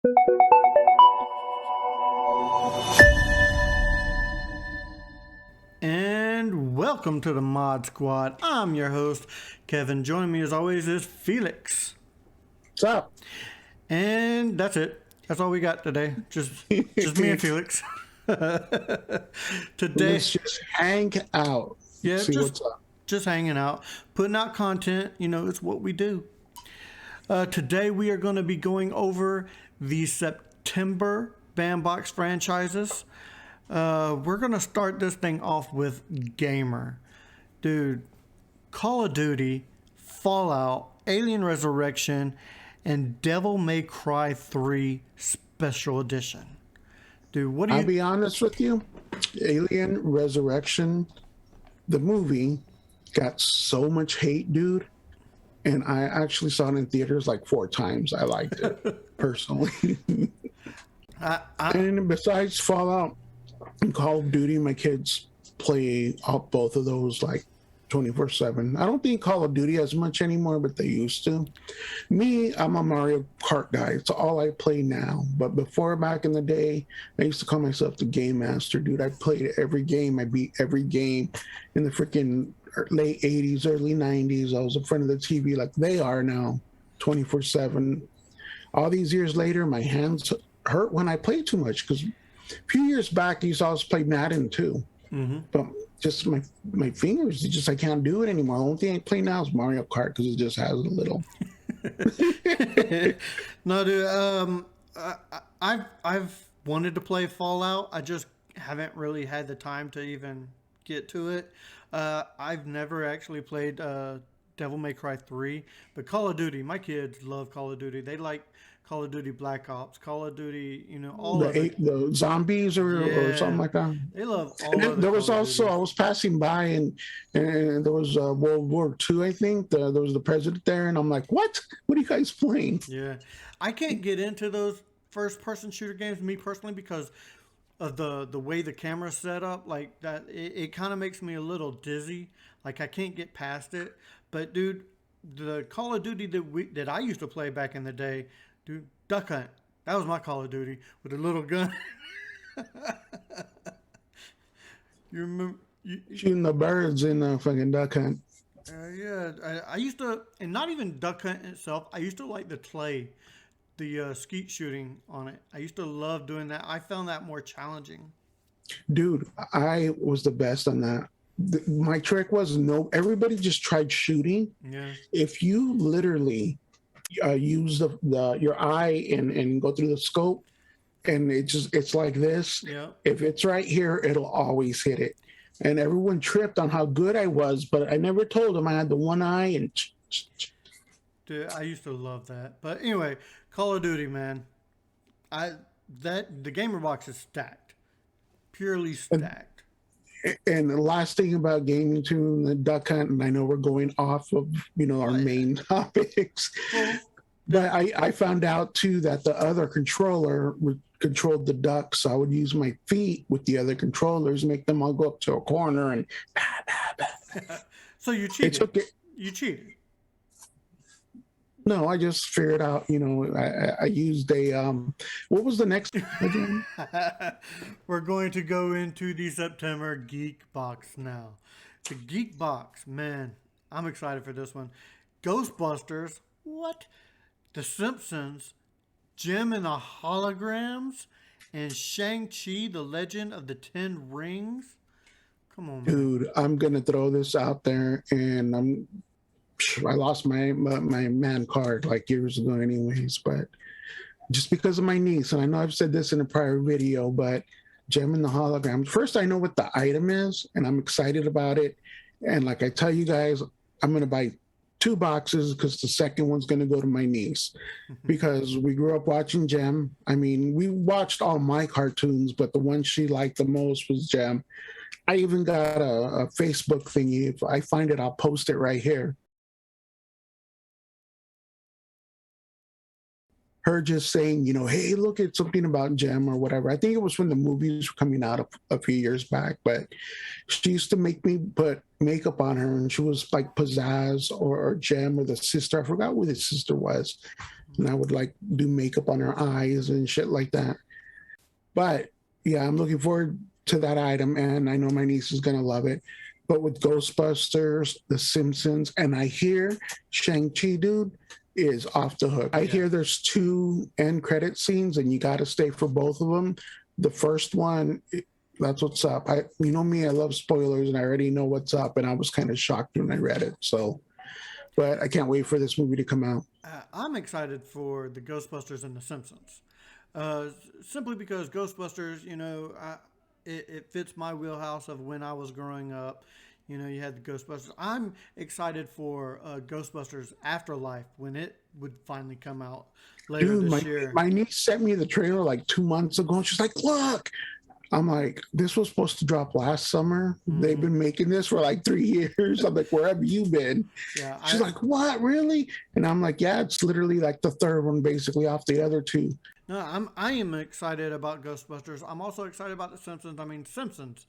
And welcome to the Mod Squad. I'm your host, Kevin. Joining me as always is Felix. What's up? And that's it. That's all we got today. Just me and Felix. Today, Let's just hang out. yeah, See what's up. Just hanging out, putting out content. You know, it's what we do. Today we are going to be going over the September Bandbox franchises. We're going to start this thing off with Gamer. Dude, Call of Duty, Fallout, Alien Resurrection, and Devil May Cry 3 Special Edition. Dude, what do you... I'll be honest with you. Alien Resurrection, the movie, got so much hate, dude. And I actually saw it in theaters like 4 times. I liked it, personally. And besides Fallout and Call of Duty, my kids play both of those like 24/7. I don't think Call of Duty as much anymore, but they used to. Me, I'm a Mario Kart guy. It's all I play now. But before, back in the day, I used to call myself the Game Master, dude. I played every game. I beat every game in the freaking late 80s, early 90s. I was in front of the TV like they are now, 24/7. All these years later, my hands hurt when I play too much, because a few years back, I used to always play Madden too. Mm-hmm. But just my fingers, I can't do it anymore. The only thing I play now is Mario Kart, because it just has a little. No, dude. I've wanted to play Fallout. I just haven't really had the time to even get to it. I've never actually played Devil May Cry 3, but Call of Duty. My kids love Call of Duty. They like Call of Duty Black Ops, Call of Duty, you know, all of it. The zombies or something like that. They love all of it. There was also, I was passing by and there was World War II, I think. There was the president there, and I'm like, what? What are you guys playing? Yeah. I can't get into those first-person shooter games, me personally, because of the way the camera's set up. Like that, it kind of makes me a little dizzy. Like I can't get past it. But, dude, the Call of Duty that I used to play back in the day, dude, Duck Hunt. That was my Call of Duty with a little gun. You remember shooting the birds in the fucking Duck Hunt? Yeah, I used to, and not even Duck Hunt itself. I used to like the clay, the skeet shooting on it. I used to love doing that. I found that more challenging. Dude, I was the best on that. My trick was everybody just tried shooting. Yeah. If you literally use your eye and go through the scope, and it's like this. Yeah. If it's right here, it'll always hit it. And everyone tripped on how good I was, but I never told them I had the one eye. And dude, I used to love that. But anyway, Call of Duty, man. The gamer box is stacked, purely stacked. And the last thing about gaming too, the Duck Hunt, and I know we're going off of our main topics, but I found out too that the other controller controlled the duck, so I would use my feet with the other controllers, make them all go up to a corner and. So you cheated. You cheated. No, I just figured out, I used what was the next again? We're going to go into the September Geek Box now. The Geek Box, man, I'm excited for this one. Ghostbusters, what? The Simpsons, Jem and the Holograms, and Shang-Chi, the Legend of the Ten Rings. Come on, man. Dude, I'm going to throw this out there, and I lost my man card like years ago anyways, but just because of my niece, and I know I've said this in a prior video, but Jem and the Holograms, first I know what the item is, and I'm excited about it, and like I tell you guys, I'm going to buy 2 boxes because the second one's going to go to my niece, because we grew up watching Jem. I mean, we watched all my cartoons, but the one she liked the most was Jem. I even got a Facebook thingy. If I find it, I'll post it right here. Her just saying, hey, look at something about Jem or whatever. I think it was when the movies were coming out a few years back, but she used to make me put makeup on her, and she was like Pizzazz or Jem or the sister. I forgot who the sister was, and I would like do makeup on her eyes and shit like that. But yeah, I'm looking forward to that item, and I know my niece is gonna love it. But with Ghostbusters, The Simpsons, and I hear Shang-Chi, dude, is off the hook. I hear there's 2 end credit scenes, and you got to stay for both of them. The first one, that's what's up. You know me, I love spoilers, and I already know what's up, and I was kind of shocked when I read it. So, but I can't wait for this movie to come out. I'm excited for the Ghostbusters and the Simpsons, uh, simply because Ghostbusters, it fits my wheelhouse of when I was growing up. You know, you had the Ghostbusters. I'm excited for Ghostbusters Afterlife when it would finally come out later Dude, this year. my niece sent me the trailer like 2 months ago, and she's like, "Look." I'm like, this was supposed to drop last summer. They've been making this for like 3 years. I'm like, where have you been? Yeah, She's like, what, really? And I'm like, yeah, it's literally like the third one, basically off the other 2. no, I am excited about Ghostbusters. I'm also excited about the Simpsons. I mean, Simpsons,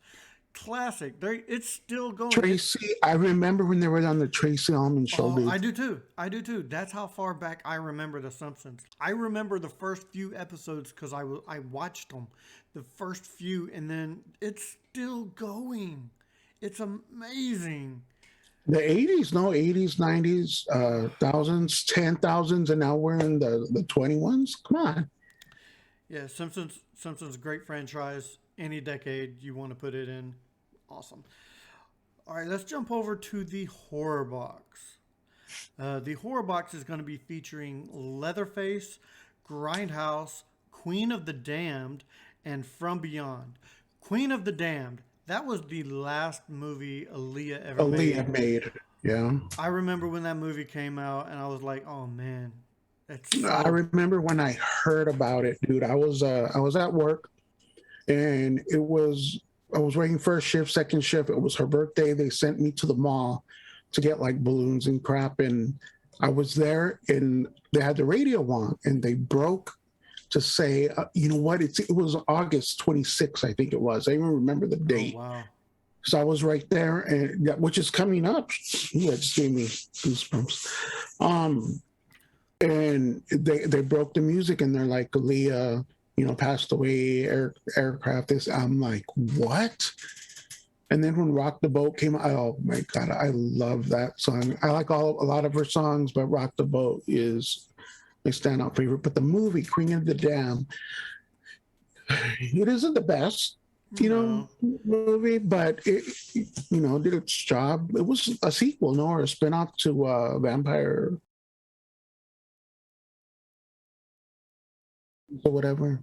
classic. It's still going. Tracy, I remember when they were on the Tracy Ullman show, Oh, dude. I do too. I do too. That's how far back I remember the Simpsons. I remember the first few episodes because I watched them, the first few, and then it's still going. It's amazing. The 80s, no, 80s, 90s, thousands, 10,000s, and now we're in the 21s. Come on. Yeah, Simpsons, great franchise. Any decade you want to put it in, awesome. All right, let's jump over to the horror box. The horror box is going to be featuring Leatherface, Grindhouse, Queen of the Damned, and From Beyond. Queen of the Damned. That was the last movie Aaliyah ever made. Aaliyah made, yeah. I remember when that movie came out, and I was like, "Oh man, I remember when I heard about it, dude. I was at work, and I was working first shift, second shift. It was her birthday. They sent me to the mall to get like balloons and crap, and I was there, and they had the radio on, and they broke to say, you know what? It was August 26th, I think it was. I even remember the date. Oh, wow. So I was right there, and which is coming up. Yeah, it just gave me goosebumps. And they broke the music, and they're like, Aaliyah, passed away, aircraft. This, I'm like, what? And then when Rock the Boat came out, oh my God, I love that song. I like a lot of her songs, but Rock the Boat is my standout favorite. But the movie, Queen of the Dam, it isn't the best, movie, but it, did its job. It was a sequel, or a spinoff to Vampire or whatever.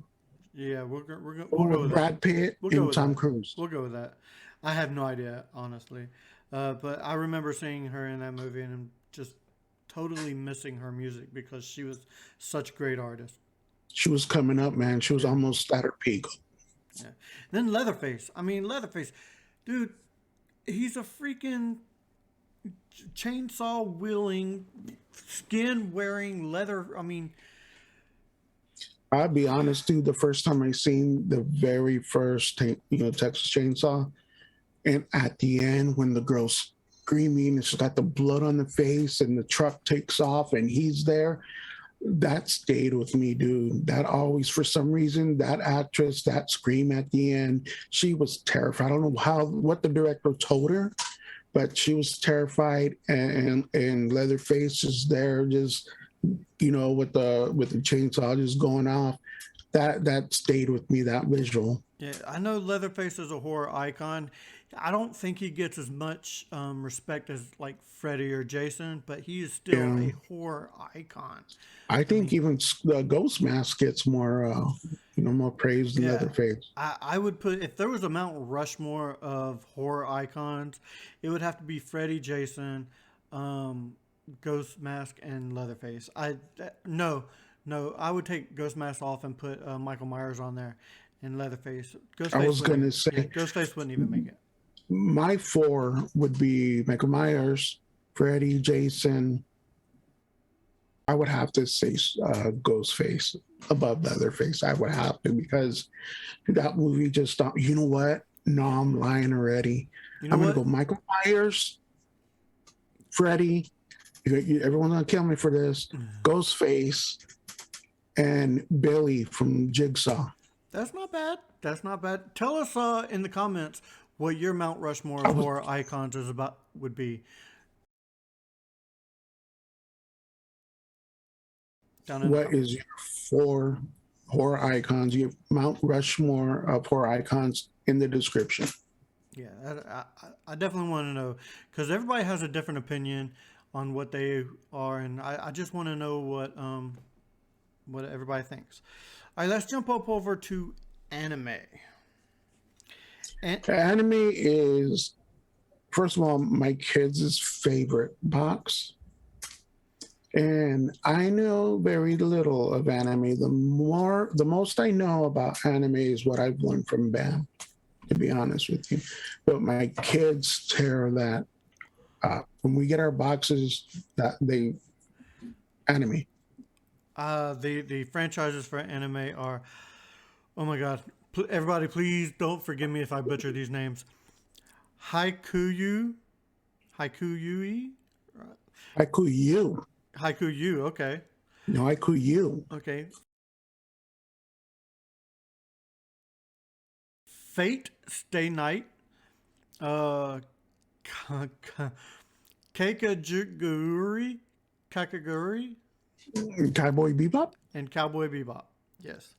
Yeah, we'll go with Brad Pitt and Tom Cruise. We'll go with that. I have no idea, honestly. But I remember seeing her in that movie and just totally missing her music because she was such a great artist. She was coming up, man. She was almost at her peak. Yeah. Then Leatherface. I mean, Leatherface. Dude, he's a freaking chainsaw wielding, skin wearing leather. I mean, I'll be honest, dude. The first time I seen the very first, Texas Chainsaw, and at the end when the girl's screaming, and she's got the blood on the face, and the truck takes off, and he's there, that stayed with me, dude. That always, for some reason, that actress, that scream at the end, she was terrified. I don't know what the director told her, but she was terrified, and Leatherface is there, just with the chainsaw just going off. That stayed with me, that visual. Yeah, I know Leatherface is a horror icon. I don't think he gets as much respect as like Freddy or Jason, but he is still a horror icon. I think even the Ghost Mask gets more, more praise than Leatherface. I would put, if there was a Mount Rushmore of horror icons, it would have to be Freddy, Jason, Ghost Mask, and Leatherface. No, I would take Ghost Mask off and put Michael Myers on there and Leatherface. Ghostface, I was going to say, Ghostface wouldn't even make it. My 4 would be Michael Myers, Freddy, Jason. I would have to say Ghostface above Leatherface. I would have to, because that movie just, you know what? No, I'm lying already. I'm going to go Michael Myers, Freddy, Everyone's gonna kill me for this. Ghostface and Billy from Jigsaw. That's not bad. That's not bad. Tell us in the comments what your Mount Rushmore I of was, horror icons is about would be. Down in the what is comments. your four horror icons? Your Mount Rushmore of horror icons in the description. Yeah, I definitely want to know because everybody has a different opinion on what they are, and I just want to know what everybody thinks. All right, let's jump up over to anime. And Anime is, first of all, my kids' favorite box. And I know very little of anime. The most I know about anime is what I've learned from BAM, to be honest with you. But my kids tear that up. When we get our boxes, that they anime. the franchises for anime are, oh my god, everybody please don't forgive me if I butcher these names. Haikuyu, Haikuyui, Haikuyu. Haikuyu. Okay, No, Haikuyu. okay. Fate Stay Night, uh, Kakaguri, Kakaguri, Cowboy Bebop. and Cowboy Bebop. Yes,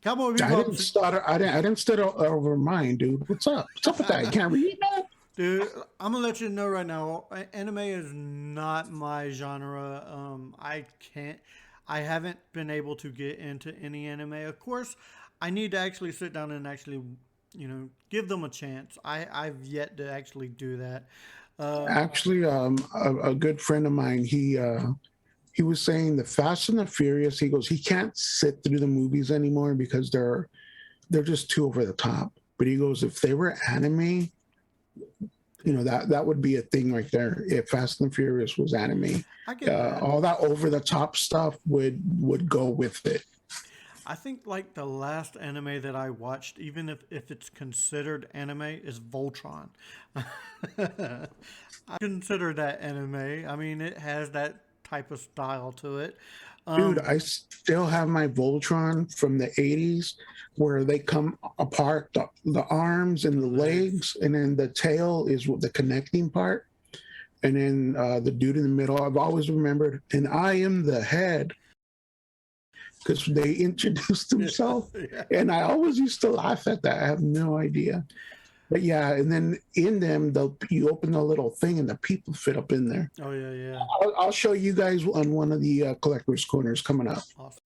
Cowboy I didn't Bebop. start. I didn't start over mine, dude. What's up? What's up with that? You can't read that. Dude, I'm gonna let you know right now. Anime is not my genre. I can't. I haven't been able to get into any anime. Of course, I need to actually sit down and actually, give them a chance. I've yet to actually do that. Actually, a good friend of mine, he was saying the Fast and the Furious. He goes, he can't sit through the movies anymore because they're just too over the top. But he goes, if they were anime, that would be a thing right there. If Fast and Furious was anime, I get that. all that over the top stuff would go with it. I think like the last anime that I watched, even if it's considered anime, is Voltron. I consider that anime. I mean, it has that type of style to it. Dude, I still have my Voltron from the 80s where they come apart, the arms and the legs, and then the tail is the connecting part. And then the dude in the middle, I've always remembered, and I am the head because they introduced themselves. Yeah. And I always used to laugh at that. I have no idea. But yeah, and then in them, you open the little thing and the people fit up in there. Oh yeah, yeah. I'll show you guys on one of the collector's corners coming up. Awesome.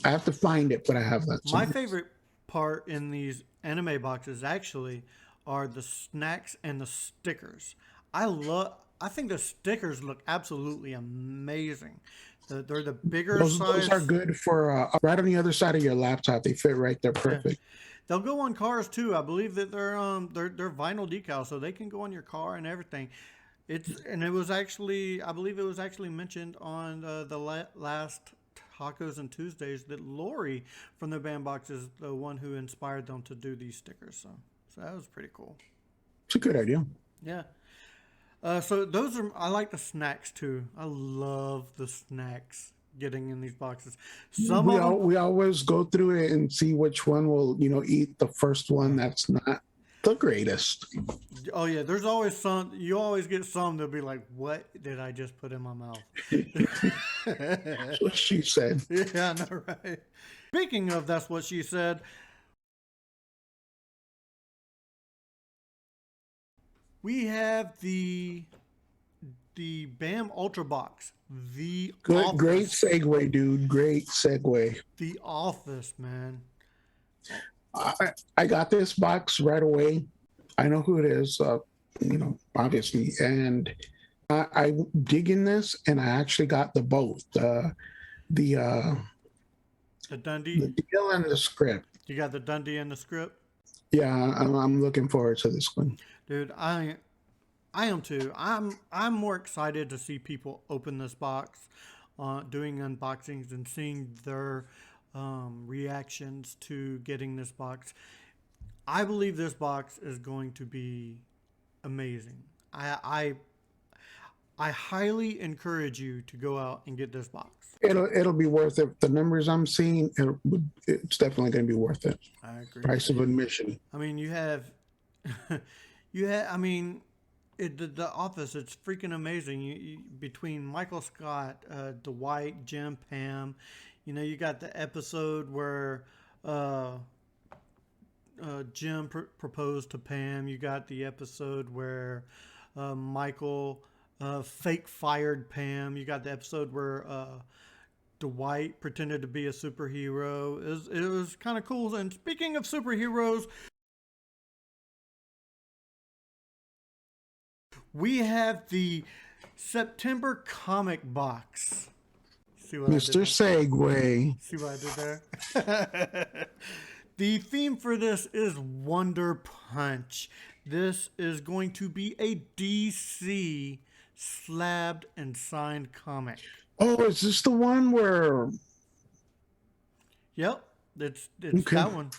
I have to find it, but I have that. My favorite part in these anime boxes actually are the snacks and the stickers. I think the stickers look absolutely amazing. They're the bigger Those size. are good for right on the other side of your laptop. They fit right there, perfect. They'll go on cars too. I believe that they're vinyl decals, so they can go on your car and everything. It was actually, I believe it was actually mentioned on the last Tacos and Tuesdays that Lori from the Bandbox is the one who inspired them to do these stickers. So that was pretty cool. It's a good idea. Yeah. So I like the snacks too. I love the snacks getting in these boxes. We always go through it and see which one will, eat the first one that's not the greatest. Oh yeah, there's always some. You always get some that'll be like, "What did I just put in my mouth?" That's what she said. Yeah, I know, right? Speaking of that's what she said. We have the BAM Ultra Box. The Good, Office. great segue, dude. Great segue. The Office, man. I got this box right away. I know who it is, obviously, and I dig in this, and I actually got the both the Dundee. the deal and the script. You got the Dundee and the script. Yeah, I'm looking forward to this one. Dude, I am too. I'm more excited to see people open this box, doing unboxings and seeing their reactions to getting this box. I believe this box is going to be amazing. I highly encourage you to go out and get this box. It'll be worth it. The numbers I'm seeing, it's definitely going to be worth it. I agree. Price of admission. I mean, you have, I mean, the Office. It's freaking amazing. Between Michael Scott, Dwight, Jim, Pam, you got the episode where Jim proposed to Pam. You got the episode where Michael fake fired Pam. You got the episode where Dwight pretended to be a superhero. It was kind of cool. And speaking of superheroes, we have the September comic box. See what Mr. Segway. See what I did there? The theme for this is Wonder Punch. This is going to be a DC slabbed and signed comic. Oh, is this the one where? Yep, it's Okay. that one.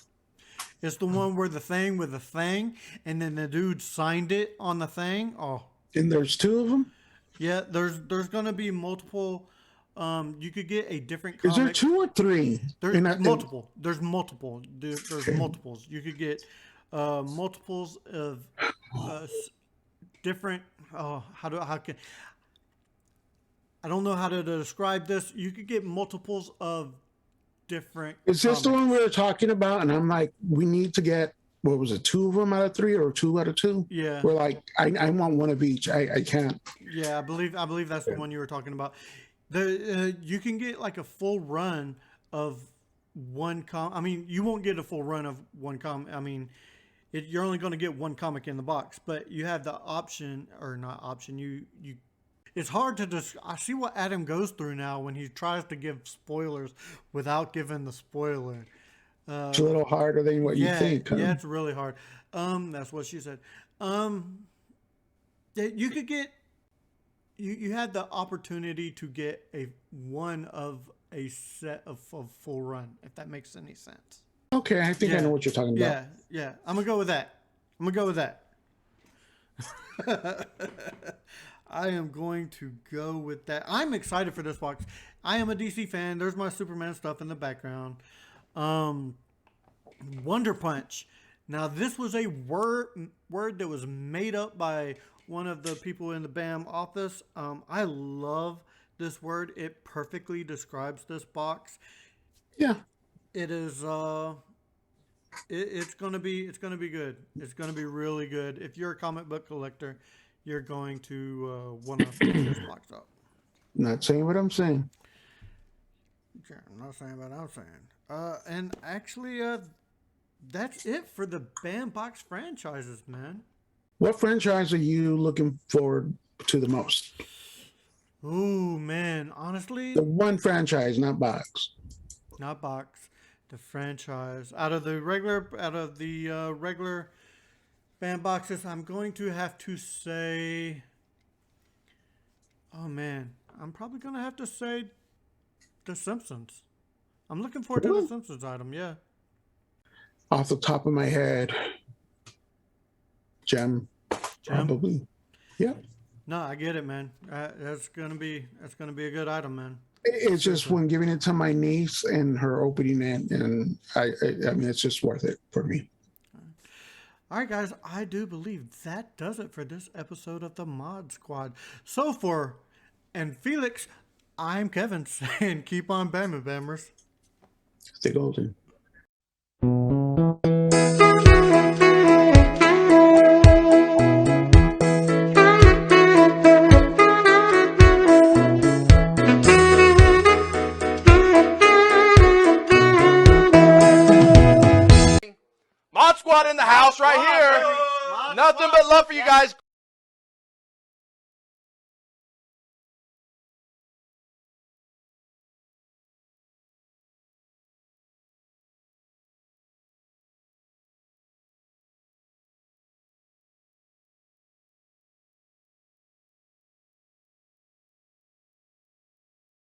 It's the one where the thing with the thing, and then the dude signed it on the thing. Oh, And there's two of them? yeah. There's gonna be multiple. You could get a different comic. Is there two or three? There's multiple. There's multiple. There's multiples. You could get multiples of different. Oh, how can I don't know how to describe this. You could get multiples of different. Is this the comics. one we were talking about? And I'm like, we need to get, what was it, 2 of them out of 3 or 2 out of 2? Yeah. We're like, I want one of each. I can't. Yeah, I believe that's the one you were talking about. You can get like a full run of one I mean, you won't get a full run of one comic. I mean, you're only going to get one comic in the box, but you have the option, or not option. You it's hard to I see what Adam goes through now when he tries to give spoilers without giving the spoiler. It's a little harder than what you think. Huh? Yeah, it's really hard. That's what she said. You could get. You had the opportunity to get one of a set of full run, if that makes any sense. Okay, I think I know what you're talking about. Yeah. I'm gonna go with that. I am going to go with that. I'm excited for this box. I am a DC fan. There's my Superman stuff in the background. Wonder Punch. Now, this was a word that was made up by one of the people in the BAM office. I love this word. It perfectly describes this box. Yeah. It is. It's gonna be good. It's gonna be really good. If you're a comic book collector, you're going to want to pick this box up. Not saying what I'm saying. Okay, I'm not saying what I'm saying. And actually, that's it for the BAM box franchises, man. What franchise are you looking forward to the most? Ooh, man. Honestly, The one franchise, not box. not box. The franchise out of the regular BAM boxes, I'm going to have to say. Oh man, I'm probably gonna have to say The Simpsons. I'm looking forward to the Simpsons item. Yeah. Off the top of my head, Gem. Probably. Yeah. No, I get it, man. That's gonna be a good item, man. It's just when giving it to my niece and her opening it, and I mean, it's just worth it for me. All right, guys, I do believe that does it for this episode of the Mod Squad. So and Felix, I'm Kevin saying keep on bamming, bammers. Stay golden. Mod Squad in the house right here. Nothing but love for you guys.